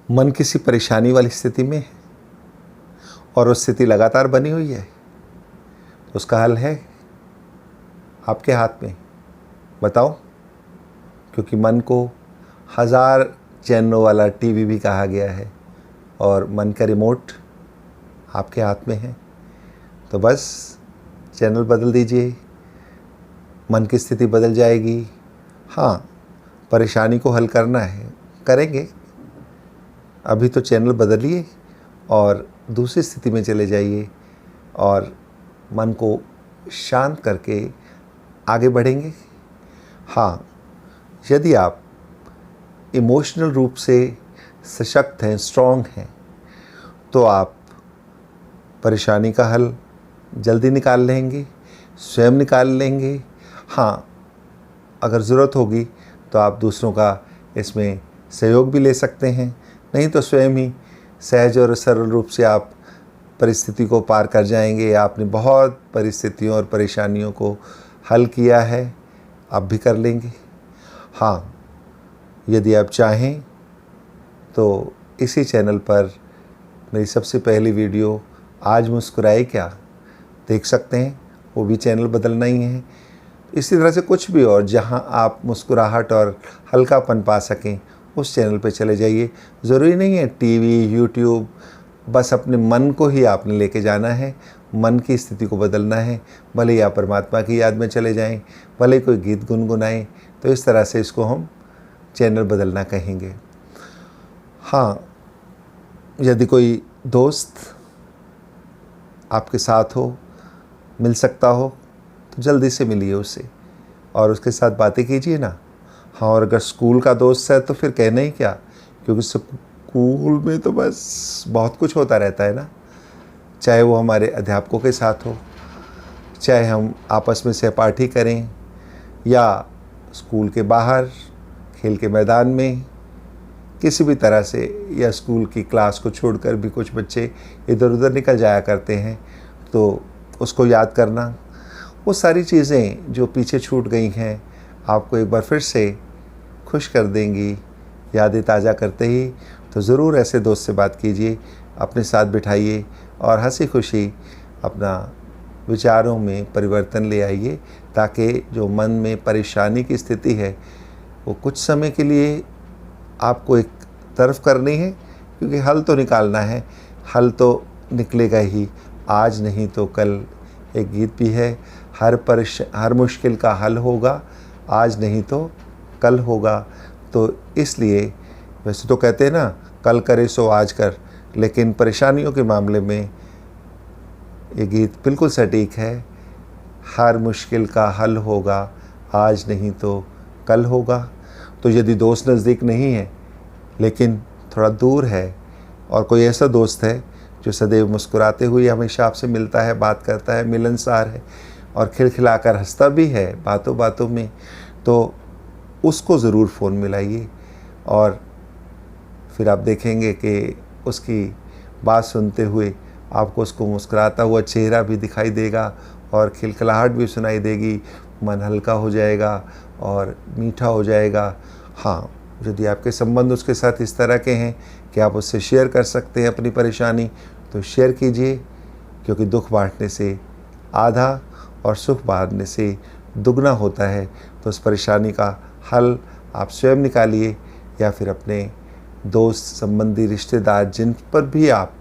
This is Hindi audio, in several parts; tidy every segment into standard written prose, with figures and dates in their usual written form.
मन किसी परेशानी वाली स्थिति में है और वो स्थिति लगातार बनी हुई है, तो उसका हल है आपके हाथ में। बताओ, क्योंकि मन को 1000 चैनलों वाला टीवी भी कहा गया है और मन का रिमोट आपके हाथ में है। तो बस चैनल बदल दीजिए, मन की स्थिति बदल जाएगी। हाँ, परेशानी को हल करना है, करेंगे। अभी तो चैनल बदलिए और दूसरी स्थिति में चले जाइए और मन को शांत करके आगे बढ़ेंगे। हाँ, यदि आप इमोशनल रूप से सशक्त हैं, स्ट्रॉन्ग हैं, तो आप परेशानी का हल जल्दी निकाल लेंगे, स्वयं निकाल लेंगे। हाँ, अगर ज़रूरत होगी तो आप दूसरों का इसमें सहयोग भी ले सकते हैं, नहीं तो स्वयं ही सहज और सरल रूप से आप परिस्थिति को पार कर जाएंगे। आपने बहुत परिस्थितियों और परेशानियों को हल किया है, आप भी कर लेंगे। हाँ, यदि आप चाहें तो इसी चैनल पर मेरी सबसे पहली वीडियो आज मुस्कुराए क्या देख सकते हैं। वो भी चैनल बदलना ही है। इसी तरह से कुछ भी और जहां आप मुस्कुराहट और हल्कापन पा सकें, उस चैनल पे चले जाइए। ज़रूरी नहीं है टीवी, यूट्यूब, बस अपने मन को ही आपने लेके जाना है, मन की स्थिति को बदलना है। भले ही आप परमात्मा की याद में चले जाएं, भले ही कोई गीत गुनगुनाएं, तो इस तरह से इसको हम चैनल बदलना कहेंगे। हाँ, यदि कोई दोस्त आपके साथ हो, मिल सकता हो, तो जल्दी से मिलिए उससे और उसके साथ बातें कीजिए ना। हाँ, और अगर स्कूल का दोस्त है तो फिर कहना ही क्या, क्योंकि स्कूल में तो बस बहुत कुछ होता रहता है ना। चाहे वो हमारे अध्यापकों के साथ हो, चाहे हम आपस में सहपाठी करें, या स्कूल के बाहर खेल के मैदान में, किसी भी तरह से, या स्कूल की क्लास को छोड़कर भी कुछ बच्चे इधर उधर निकल जाया करते हैं, तो उसको याद करना। वो सारी चीज़ें जो पीछे छूट गई हैं आपको एक बार फिर से खुश कर देंगी। यादें ताज़ा करते ही तो ज़रूर ऐसे दोस्त से बात कीजिए, अपने साथ बिठाइए और हंसी खुशी अपना विचारों में परिवर्तन ले आइए, ताकि जो मन में परेशानी की स्थिति है वो कुछ समय के लिए आपको एक तरफ करनी है, क्योंकि हल तो निकालना है। हल तो निकलेगा ही, आज नहीं तो कल। एक गीत भी है, हर मुश्किल का हल होगा, आज नहीं तो कल होगा। तो इसलिए वैसे तो कहते हैं ना, कल करे सो आज कर, लेकिन परेशानियों के मामले में ये गीत बिल्कुल सटीक है। हर मुश्किल का हल होगा, आज नहीं तो कल होगा। तो यदि दोस्त नज़दीक नहीं है लेकिन थोड़ा दूर है, और कोई ऐसा दोस्त है जो सदैव मुस्कुराते हुए हमेशा आपसे मिलता है, बात करता है, मिलनसार है और खिलखिलाकर हंसता भी है बातों बातों में, तो उसको ज़रूर फ़ोन मिलाइए और फिर आप देखेंगे कि उसकी बात सुनते हुए आपको उसको मुस्कुराता हुआ चेहरा भी दिखाई देगा और खिलखिलाहट भी सुनाई देगी। मन हल्का हो जाएगा और मीठा हो जाएगा। हाँ, यदि आपके संबंध उसके साथ इस तरह के हैं कि आप उससे शेयर कर सकते हैं अपनी परेशानी, तो शेयर कीजिए, क्योंकि दुख बांटने से आधा और सुख बांटने से दुगना होता है। तो उस परेशानी का हल आप स्वयं निकालिए, या फिर अपने दोस्त, संबंधी, रिश्तेदार, जिन पर भी आप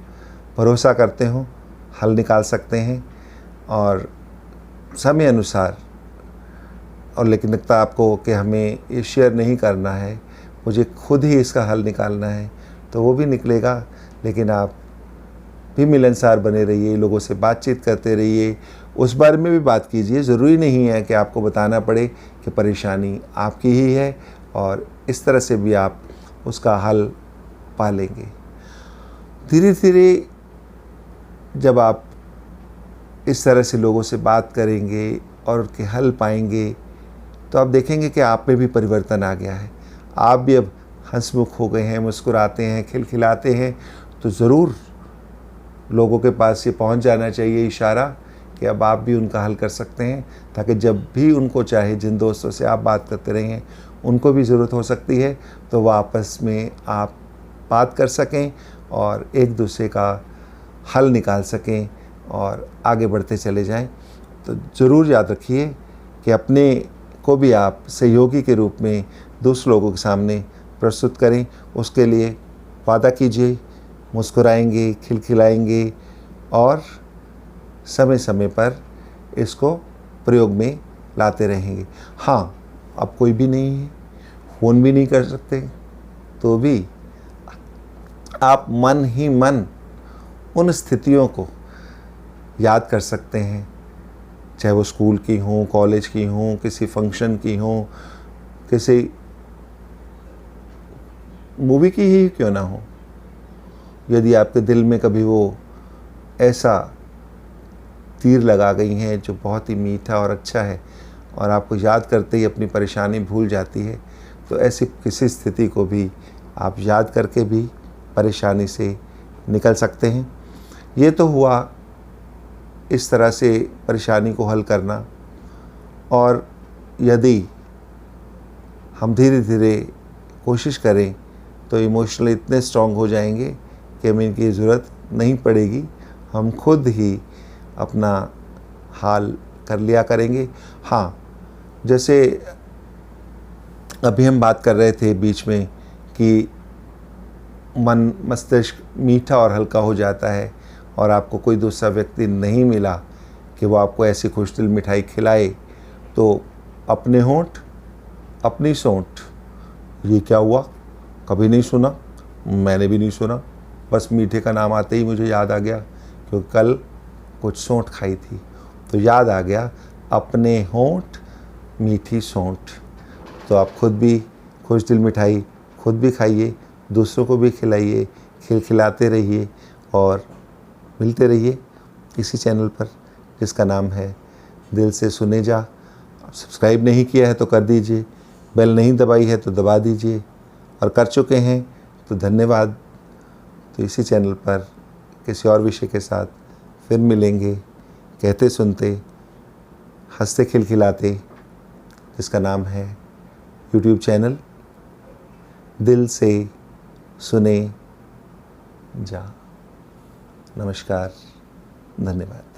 भरोसा करते हो, हल निकाल सकते हैं। और समय अनुसार, और लेकिन लगता है आपको कि हमें ये शेयर नहीं करना है, मुझे खुद ही इसका हल निकालना है, तो वो भी निकलेगा। लेकिन आप भी मिलनसार बने रहिए, लोगों से बातचीत करते रहिए, उस बारे में भी बात कीजिए। ज़रूरी नहीं है कि आपको बताना पड़े कि परेशानी आपकी ही है, और इस तरह से भी आप उसका हल पा लेंगे। धीरे धीरे जब आप इस तरह से लोगों से बात करेंगे और उनके हल पाएंगे, तो आप देखेंगे कि आप में भी परिवर्तन आ गया है। आप भी अब हंसमुख हो गए हैं, मुस्कुराते हैं, खिलखिलाते हैं। तो ज़रूर लोगों के पास ये पहुंच जाना चाहिए इशारा कि अब आप भी उनका हल कर सकते हैं, ताकि जब भी उनको चाहे, जिन दोस्तों से आप बात करते रहे हैं, उनको भी ज़रूरत हो सकती है, तो वह आपस में आप बात कर सकें और एक दूसरे का हल निकाल सकें और आगे बढ़ते चले जाएं। तो ज़रूर याद रखिए कि अपने को भी आप सहयोगी के रूप में दूसरे लोगों के सामने प्रस्तुत करें। उसके लिए वादा कीजिए, मुस्कुराएंगे, खिलखिलाएंगे और समय समय पर इसको प्रयोग में लाते रहेंगे। हाँ, अब कोई भी नहीं है, फ़ोन भी नहीं कर सकते, तो भी आप मन ही मन उन स्थितियों को याद कर सकते हैं, चाहे वो स्कूल की हों, कॉलेज की हों, किसी फंक्शन की हों, किसी मूवी की ही क्यों ना हो। यदि आपके दिल में कभी वो ऐसा तीर लगा गई हैं जो बहुत ही मीठा और अच्छा है और आपको याद करते ही अपनी परेशानी भूल जाती है, तो ऐसी किसी स्थिति को भी आप याद करके भी परेशानी से निकल सकते हैं। ये तो हुआ इस तरह से परेशानी को हल करना। और यदि हम धीरे धीरे कोशिश करें तो इमोशनली इतने स्ट्रॉन्ग हो जाएंगे कि हमें इनकी ज़रूरत नहीं पड़ेगी, हम खुद ही अपना हाल कर लिया करेंगे। हाँ, जैसे अभी हम बात कर रहे थे बीच में कि मन मस्तिष्क मीठा और हल्का हो जाता है और आपको कोई दूसरा व्यक्ति नहीं मिला कि वो आपको ऐसी खुशदिल मिठाई खिलाए, तो अपने होंठ अपनी सोंठ, ये क्या हुआ, कभी नहीं सुना, मैंने भी नहीं सुना, बस मीठे का नाम आते ही मुझे याद आ गया क्योंकि कल कुछ सोंठ खाई थी, तो याद आ गया अपने होंठ मीठी सोंठ। तो आप खुद भी खुशदिल मिठाई खुद भी खाइए, दूसरों को भी खिलाइए, खिलखिलाते रहिए और मिलते रहिए इसी चैनल पर जिसका नाम है दिल से सुने जा। सब्सक्राइब नहीं किया है तो कर दीजिए, बेल नहीं दबाई है तो दबा दीजिए, और कर चुके हैं तो धन्यवाद। तो इसी चैनल पर किसी और विषय के साथ फिर मिलेंगे, कहते सुनते हंसते खिलखिलाते, जिसका नाम है यूट्यूब चैनल दिल से सुने जा। नमस्कार, धन्यवाद।